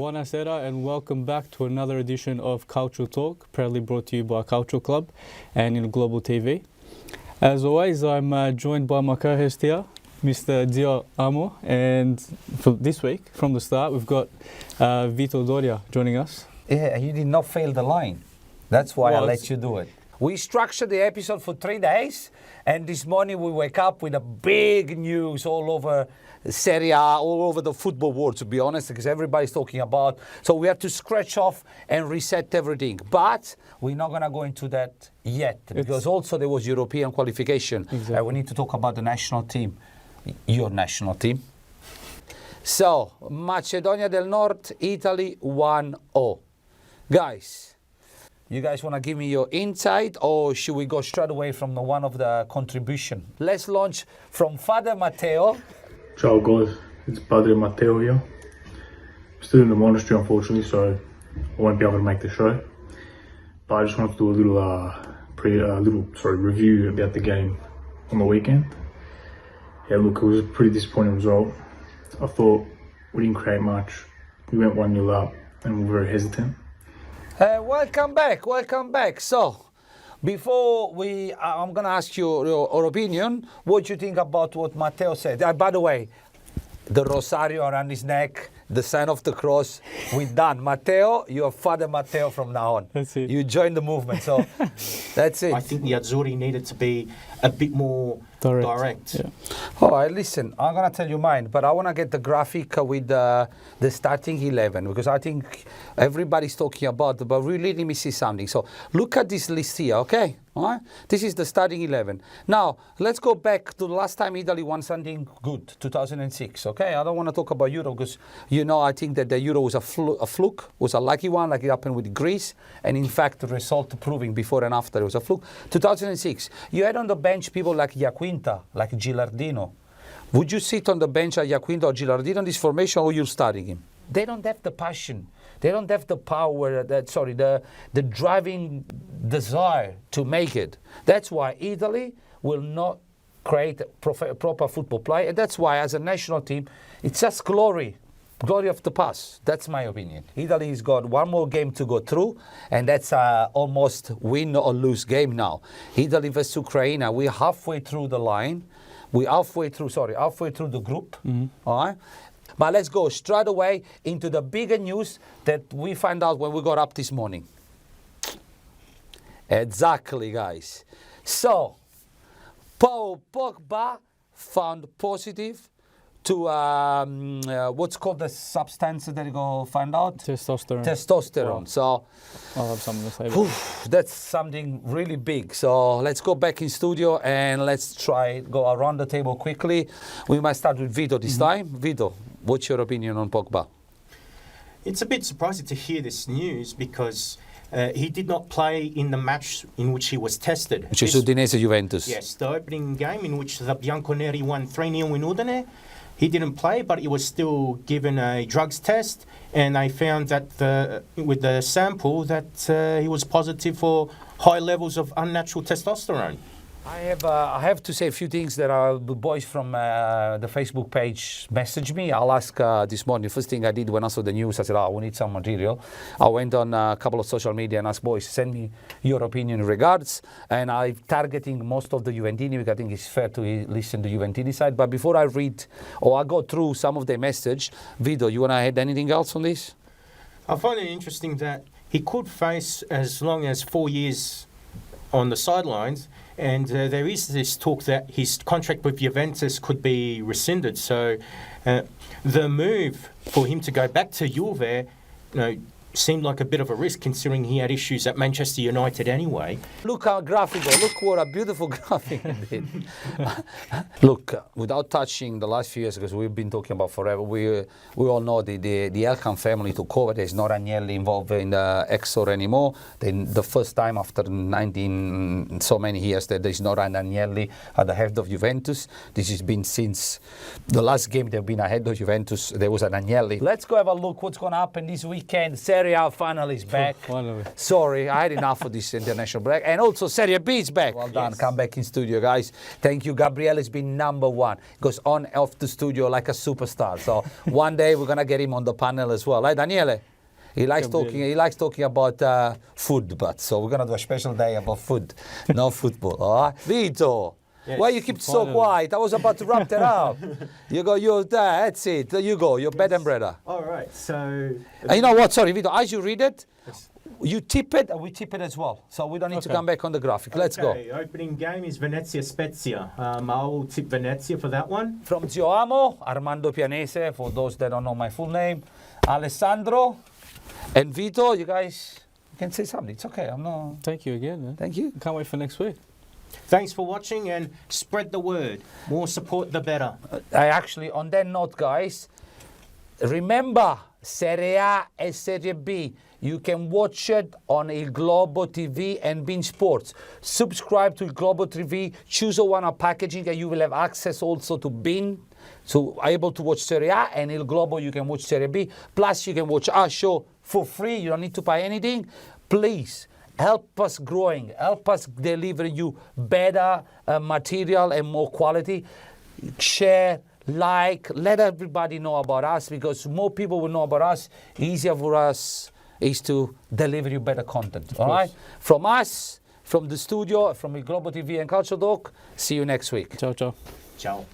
Buonasera and welcome back to another edition of CalcioTalk, proudly brought to you by Calcio Club and in Globo TV. As always, I'm joined by my co-host here, Mr. Zio Amo, and for this week, from the start, we've got Vito joining us. Yeah, you did not fail the line. That's why I let you do it. We structured the episode for 3 days, and this morning we wake up with a big news all over Serie A, all over the football world, to be honest, because everybody's talking about. So we have to scratch off and reset everything. But we're not going to go into that yet, because also there was European qualification. Exactly. We need to talk about the national team, your national team. So, Macedonia del Nord, Italy 1-0. Guys, you guys want to give me your insight, or should we go straight away from the one of the contribution? Let's launch from Father Matteo. Ciao guys, it's Padre Matteo here. I'm still in the monastery unfortunately, so I won't be able to make the show. But I just wanted to do a little review about the game on the weekend. Yeah, look, it was a pretty disappointing result. I thought we didn't create much. We went 1-0 up and we were very hesitant. Welcome back. So, before I'm going to ask you your opinion. What do you think about what Matteo said? By the way, the rosario around his neck, the sign of the cross, we're done. Matteo, you're Father Matteo from now on. That's it. You joined the movement, so that's it. I think the Azzurri needed to be a bit more direct. Yeah. All right, listen, I'm going to tell you mine, but I want to get the graphic with the starting 11, because I think everybody's talking about it, but really let me see something. So look at this list here, okay? All right? This is the starting 11. Now, let's go back to the last time Italy won something good, 2006, okay? I don't want to talk about Euro, because, I think that the Euro was a fluke, was a lucky one, like it happened with Greece, and in fact, the result proving before and after it was a fluke. 2006, you had on the bench people like Iaquinta, like Gilardino. Would you sit on the bench at Iaquinta or Gilardino in this formation, or you're starting him? They don't have the passion. They don't have the power, the driving desire to make it. That's why Italy will not create proper football play. And that's why, as a national team, it's just glory of the past. That's my opinion. Italy's got one more game to go through, and that's almost win or lose game now. Italy versus Ukraine, we're halfway through the line. We're halfway through the group. Mm-hmm. All right? But let's go straight away into the bigger news that we found out when we got up this morning. Exactly, guys. So, Paul Pogba found positive to what's called the substance that you go find out? Testosterone. Wow. So, I'll have something to say. That's something really big. So let's go back in studio and let's try go around the table quickly. We might start with Vito this time. Vito, what's your opinion on Pogba? It's a bit surprising to hear this news because he did not play in the match in which he was tested. Which is Udinese Juventus. Yes, the opening game in which the Bianconeri won 3-0 in Udine. He didn't play, but he was still given a drugs test, and I found that with the sample that he was positive for high levels of unnatural testosterone. I have to say a few things that the boys from the Facebook page messaged me. I'll ask this morning. First thing I did when I saw the news, I said, we need some material. I went on a couple of social media and asked boys, send me your opinion in regards. And I'm targeting most of the Juventini, because I think it's fair to listen to Juventini side. But before I read or I go through some of their message, Vito, you want to add anything else on this? I find it interesting that he could face as long as 4 years on the sidelines. And there is this talk that his contract with Juventus could be rescinded. So the move for him to go back to Juve, seemed like a bit of a risk, considering he had issues at Manchester United anyway. Look how graphical. Look what a beautiful graphic it did. Look, without touching the last few years, because we've been talking about forever, we all know the Elkan family took over. There's no Agnelli involved in the Exor anymore. Then the first time after 19 so many years that there's no Agnelli at the head of Juventus. This has been since the last game they've been ahead of Juventus. There was an Agnelli. Let's go have a look what's going to happen this weekend. Serie Serie A final is back. Finally. Sorry, I had enough of this international break. And also Serie B is back. Well done. Yes. Come back in studio, guys. Thank you. Gabriele has been number one. Goes on off the studio like a superstar. So one day we're gonna get him on the panel as well. Right, Daniele? He likes talking. He likes talking about food, but so we're gonna do a special day about food, no football. All right, Vito. Yes. Why you keep so Finally. quiet? I was about to wrap that up. You go. You're there. That's it. There you go. Your bed and bread. All right, so And you know what? Sorry, Vito. As you read it, Yes. you tip it, and we tip it as well. So we don't need to Okay. come back on the graphic. Let's go. okay, opening game is Venezia Spezia. I will tip Venezia for that one. From Zio Amo, Armando Pianese, for those that don't know my full name, Alessandro, and Vito. You guys can say something. It's okay. I'm not. Thank you again, man. Thank you. Can't wait for next week. Thanks for watching and spread the word. More support, the better. I actually, on that note, guys, remember Serie A and Serie B. You can watch it on Il Globo TV and Bein Sports. Subscribe to Il Globo TV, choose one of packaging, and you will have access also to Bein. So able to watch Serie A, and Il Globo you can watch Serie B. Plus you can watch our show for free. You don't need to buy anything. Please help us growing. Help us deliver you better material and more quality. Share, like, let everybody know about us, because more people will know about us, easier for us is to deliver you better content. All right? From us, from the studio, from the Globo TV and CalcioTalk, see you next week. Ciao, ciao. Ciao.